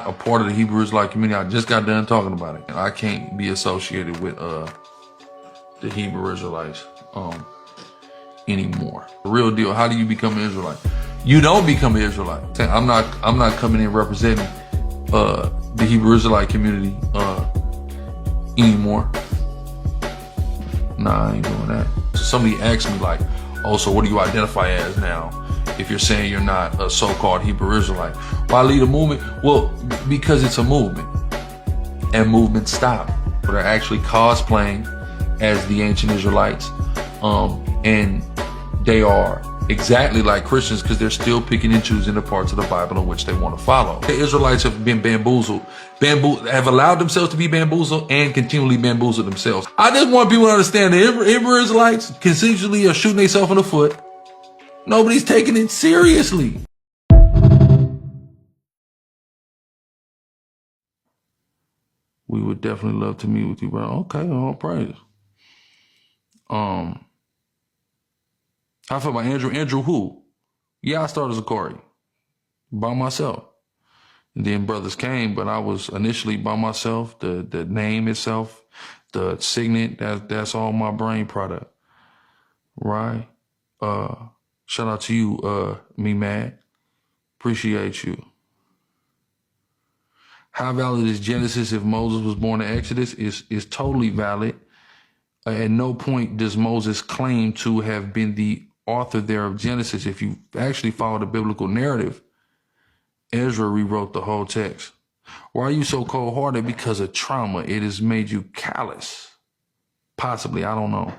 not a part of the Hebrew Israelite community. I just got done talking about it. And I can't be associated with the Hebrew Israelites anymore. The real deal. How do you become an Israelite? You don't become an Israelite. I'm not coming in representing the Hebrew Israelite community anymore. Nah, I ain't doing that. So somebody asked me like, oh, so what do you identify as now if you're saying you're not a so-called Hebrew Israelite? Why lead a movement? Well, because it's a movement. And movements stop. But are actually cosplaying as the ancient Israelites. And they are exactly like Christians because they're still picking and choosing the parts of the Bible in which they want to follow. The Israelites have been bamboozled, have allowed themselves to be bamboozled and continually bamboozled themselves. I just want people to understand the Hebrew Israelites consensually are shooting themselves in the foot. Nobody's taking it seriously. We would definitely love to meet with you, bro. Okay, all praise. I feel about Andrew. Andrew who? Yeah, I started Zakari by myself. And then brothers came, but I was initially by myself. The name itself, the signet, that's all my brain product. Right? Shout out to you, me mad. Appreciate you. How valid is Genesis if Moses was born in Exodus? Is totally valid. At no point does Moses claim to have been the author there of Genesis. If you actually follow the biblical narrative, Ezra rewrote the whole text. Why are you so cold-hearted? Because of trauma. It has made you callous. Possibly, I don't know.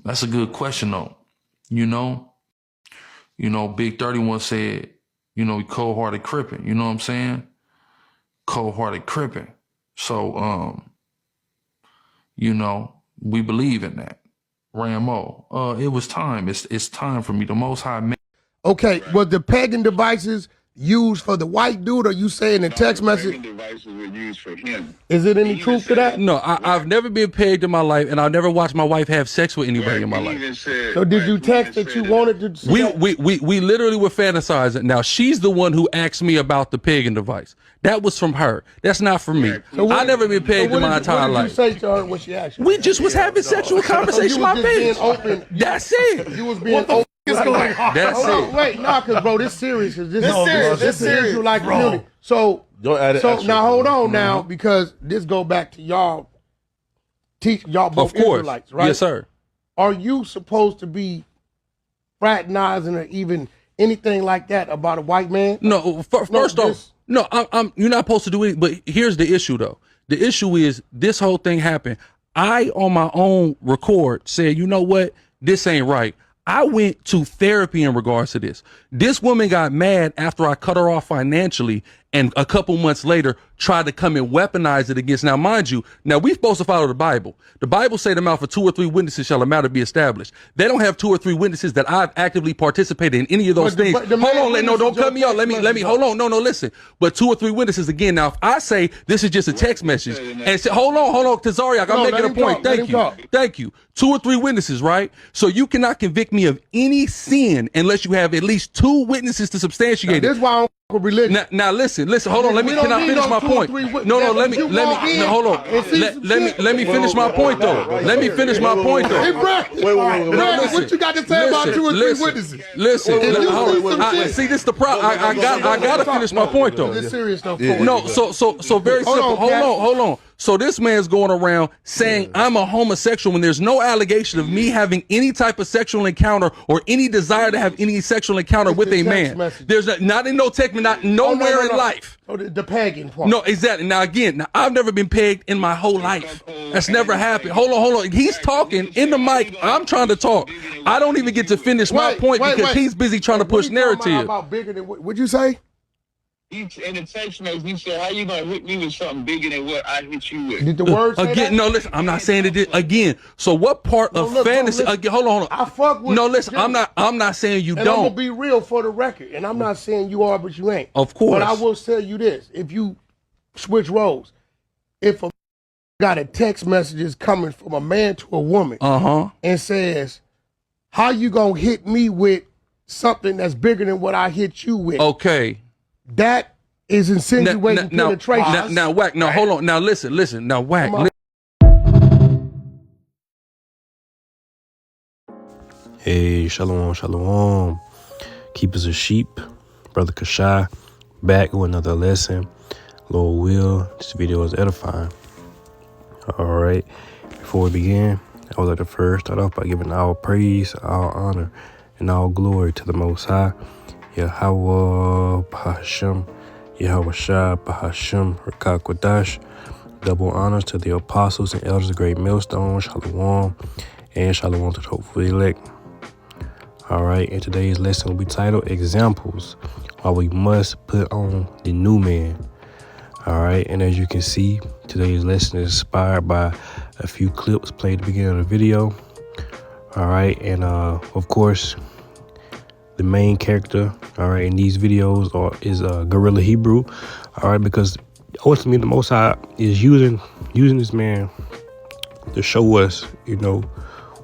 That's a good question though. You know, Big 31 said, cold-hearted crippin'. You know what I'm saying? Cold-hearted crippin'. So, we believe in that. Ramo, it was time. It's time for me. The Most High man. Okay, was the pagan devices used for the white dude, or you saying the text message? The devices were used for him. Is it any truth to that? No, I've never been pegged in my life, and I've never watched my wife have sex with anybody in my life. So did you text that you wanted to see We literally were fantasizing. Now, she's the one who asked me about the pagan device. That was from her. That's not from me. So I never been pegged in my entire life. What did you say to her when she asked you? We just was having sexual conversation about being things. open. That's it. You was being open. That's Hold on, it. wait, cause bro, this serious. This serious. This is you like community. So Don't add it so extra. now hold on now, because this go back to y'all. Teach y'all both Of course. Israelites, right? Yes, sir. Are you supposed to be fraternizing or even anything like that about a white man? No, first off, no, you're not supposed to do it. But here's the issue, though. The issue is this whole thing happened. I, on my own record, said, you know what? This ain't right. I went to therapy in regards to this. This woman got mad after I cut her off financially, and a couple months later tried to come and weaponize it against. Now, mind you, we supposed to follow the Bible. The Bible say the mouth of 2 or 3 witnesses shall a matter be established. They don't have 2 or 3 witnesses that I've actively participated in any of those things. Hold on, don't cut me off. Let me, hold on. No, listen. But 2 or 3 witnesses again. Now, if I say this is just a text message and say, hold on, Tazariak, I'm making a point. Thank you. 2 or 3 witnesses, right? So you cannot convict me of any sin unless you have at least 2 witnesses to substantiate it. That's why I don't fuck with religion. Now listen, hold on. Can I finish my point? No, let me hold on. Let me finish my point though. Let me finish my point though. Hey, Brad, what you got to say about 2 or 3 witnesses? Listen, see, this is the problem. I gotta finish my point though. This serious though. No, so very simple. Hold on. So this man's going around saying I'm a homosexual when there's no allegation of me having any type of sexual encounter or any desire to have any sexual encounter with a man. There's not in no text, not nowhere in life. Oh, the pagan part. No, exactly. Now again, I've never been pegged in my whole life. That's never happened. Hold on. He's talking in the mic. I'm trying to talk. I don't even get to finish my point because he's busy trying to push narrative. About bigger than what'd you say? In the text message, he said, how you gonna hit me with something bigger than what I hit you with? Did the word say again? That? No, listen. I'm not saying it again. So what part of fantasy? Hold on. I fuck with. No, listen. I'm not saying you and don't. I'm gonna be real for the record, and I'm not saying you are, but you ain't. Of course. But I will tell you this: if you switch roles, if a got a text messages coming from a man to a woman, and says, "How you gonna hit me with something that's bigger than what I hit you with?" Okay. That is insinuating penetration. Now, Wack. No, hold on. Now, listen. Now, Wack. Hey, shalom. Keepers of sheep, Brother Kashai, back with another lesson. Lord will, this video is edifying. All right. Before we begin, I would like to first start off by giving all praise, all honor, and all glory to the Most High, Yahweh Bahashem, Yahweh Shah Bahashem, Rakak Quadash. Double honors to the apostles and elders of Great Millstone, Shalom, and Shalom to the hopeful elect. All right, and today's lesson will be titled Examples Why We Must Put On the New Man. All right, and as you can see, today's lesson is inspired by a few clips played at the beginning of the video. All right, and of course, the main character, all right, in these videos is Gorilla Hebrew. All right, because ultimately the Most High is using this man to show us,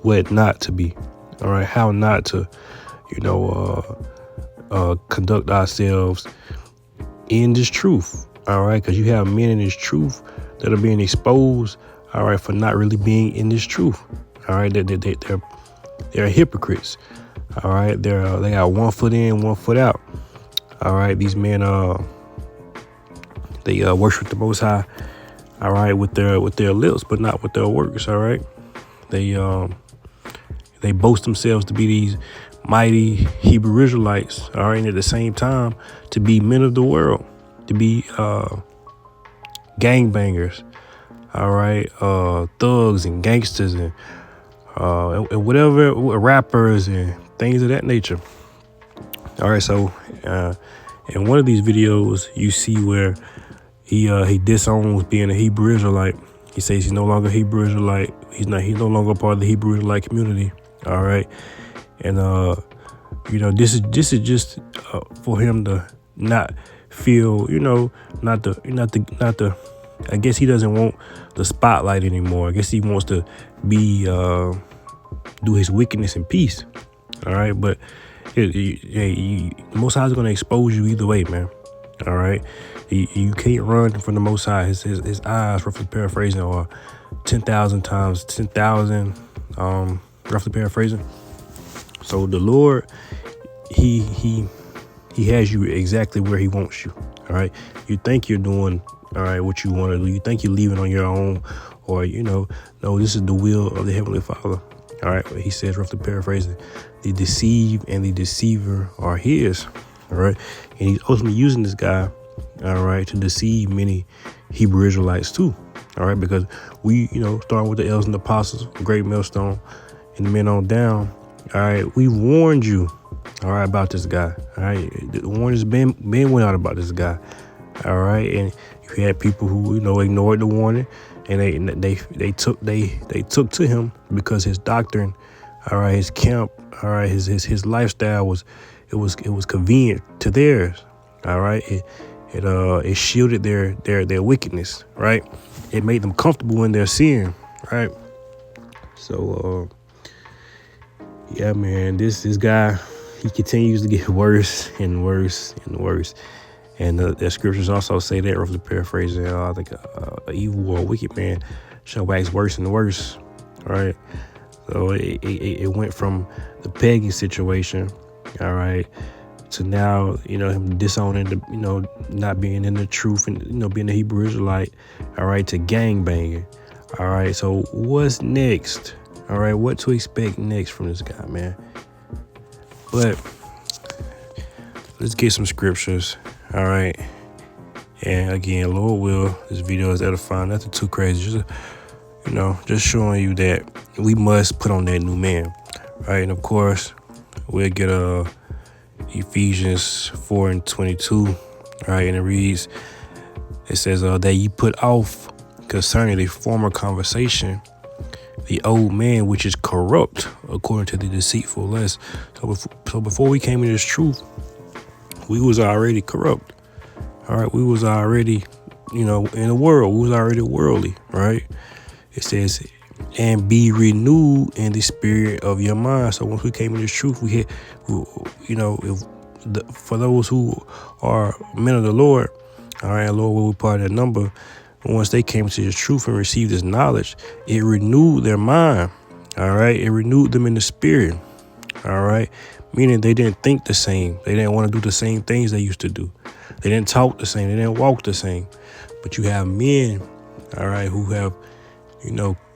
what not to be. All right, how not to, conduct ourselves in this truth. All right, because you have men in this truth that are being exposed. All right, for not really being in this truth. All right, they're hypocrites. All right, they got 1 foot in, 1 foot out. All right, these men they worship the Most High. All right, with their lips, but not with their works. All right, they boast themselves to be these mighty Hebrew Israelites, all right, and at the same time to be men of the world, to be gangbangers, all right, thugs and gangsters and whatever, rappers and things of that nature. All right, so in one of these videos, you see where he disowns being a Hebrew Israelite. He says he's no longer a Hebrew Israelite. He's no longer part of the Hebrew Israelite community. All right, and this is just for him to not feel, not to. I guess he doesn't want the spotlight anymore. I guess he wants to be do his wickedness in peace. All right, but the Most High is going to expose you either way, man. All right, you can't run from the Most High. His eyes, roughly paraphrasing, are 10,000 times 10,000. Roughly paraphrasing. So the Lord, he has you exactly where he wants you. All right. You think you're doing all right what you want to do. You think you're leaving on your own, or no, this is the will of the Heavenly Father. All right. He says, roughly paraphrasing, the deceived and the deceiver are his. All right. And he's ultimately using this guy, all right, to deceive many Hebrew Israelites too. All right. Because we, starting with the elders and the apostles, Great Millstone, and the men on down, all right, we warned you, all right, about this guy. All right, the warning's been went out about this guy. All right, and you had people who ignored the warning, and they took to him because his doctrine, all right, his camp, all right, his lifestyle was convenient to theirs. All right, it shielded their wickedness. Right, it made them comfortable in their sin. Right, so. Yeah, man, this guy, he continues to get worse and worse and worse. And the scriptures also say that, roughly paraphrasing, I think an evil or wicked man shall wax worse and worse, right? So it went from the pagan situation, all right, to now, him disowning the, not being in the truth and, being a Hebrew Israelite, all right, to gangbanging, all right? So what's next? All right, what to expect next from this guy, man? But let's get some scriptures, all right? And again, Lord will, this video is edifying, nothing too crazy. Just showing you that we must put on that new man, right? And of course, we'll get Ephesians 4:22, right? And it says that you put off concerning the former conversation the old man, which is corrupt according to the deceitful lust. So before we came into this truth, we was already corrupt. All right, we was already, in the world. We was already worldly, right? It says, and be renewed in the spirit of your mind. So once we came into this truth, for those who are men of the Lord, All right, Lord, we were part of that number. Once they came to the truth and received this knowledge, it renewed their mind. All right, it renewed them in the spirit. All right, meaning they didn't think the same. They didn't want to do the same things they used to do. They didn't talk the same. They didn't walk the same. But you have men, all right, who have,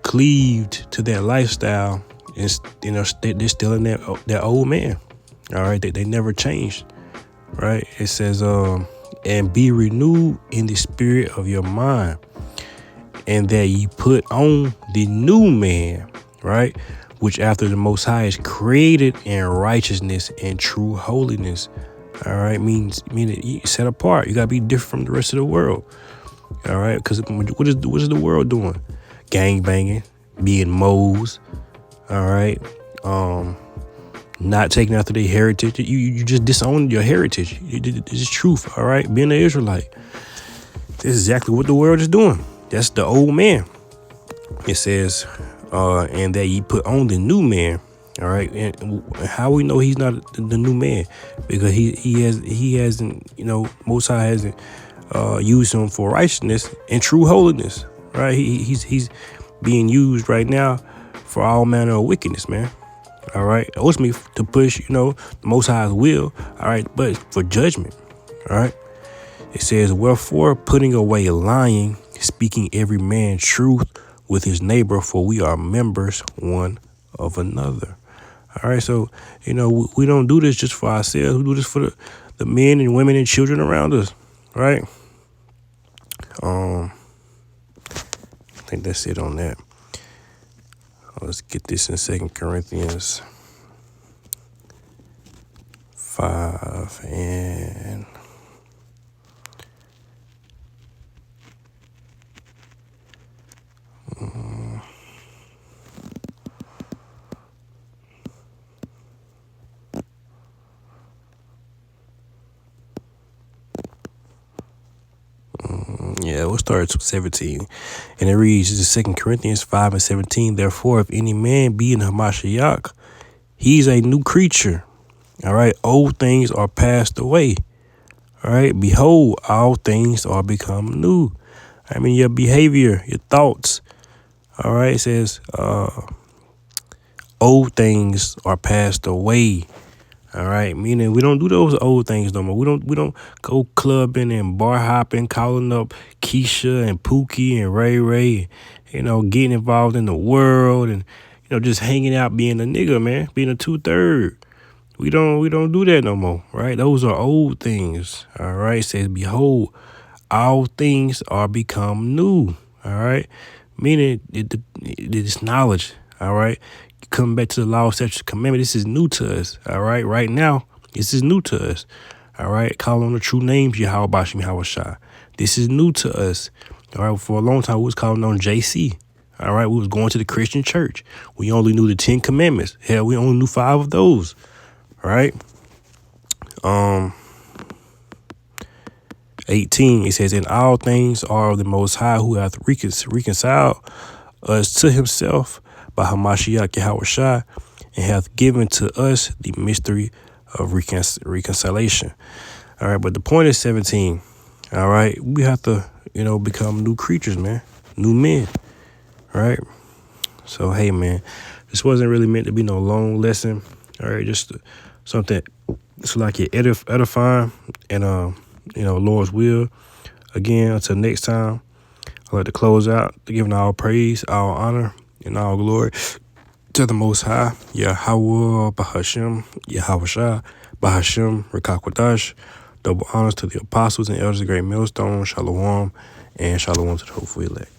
cleaved to that lifestyle, and they're still in that old man. All right, they never changed. Right, it says, and be renewed in the spirit of your mind, and that ye put on the new man, right, which after the Most High is created in righteousness and true holiness. All right, meaning you set apart. You gotta be different from the rest of the world. All right, because what is the world doing? Gang banging, being moles. All right, not taking after their heritage. You just disown your heritage. This is truth. All right, being an Israelite. This is exactly what the world is doing. That's the old man. It says, and that ye put on the new man. All right, and how we know he's not the new man? Because he hasn't, Most High hasn't used him for righteousness and true holiness. Right, he's being used right now for all manner of wickedness, man. All right, ultimately to push, the Most High's will. All right, but for judgment. All right, it says, wherefore putting away lying, speaking every man truth with his neighbor, for we are members one of another. All right, so, we don't do this just for ourselves. We do this for the men and women and children around us, right? I think that's it on that. Let's get this in 2 Corinthians 5 and... we'll start at 17. And it reads, this is 2 Corinthians 5 and 17. Therefore, if any man be in Hamashiach, he's a new creature. All right. Old things are passed away. All right. Behold, all things are become new. I mean, your behavior, your thoughts. All right. It says, old things are passed away. All right, meaning we don't do those old things no more. We don't go clubbing and bar hopping, calling up Keisha and Pookie and Ray Ray, getting involved in the world and just hanging out, being a nigga, man, being a 2/3. We don't do that no more, right? Those are old things. All right, it says, behold, all things are become new. All right, meaning it's knowledge. All right. Coming back to the law, statutes, commandment. This is new to us. All right. Right now, this is new to us. All right. Call on the true names, Yahweh Bashim Hawashah. This is new to us. All right. For a long time, we was calling on JC. All right. We was going to the Christian church. We only knew the 10 commandments. Hell, we only knew 5 of those. All right. 18, it says, in all things are the Most High, who hath reconciled us to himself by Hamashiach Yahushua, and hath given to us the mystery of reconciliation. All right, but the point is 17. All right, we have to, become new creatures, man, new men. All right. So, hey, man, this wasn't really meant to be no long lesson. All right, just something it's like it edifying and, Lord's will. Again, until next time, I'd like to close out, giving all praise, all honor, and all glory to the Most High, Yahweh, Bahashim, Yahushua, Bahashim, Rekakwadash. Double honors to the apostles and elders of Great Millstone, Shalom, and Shalom to the hopeful elect.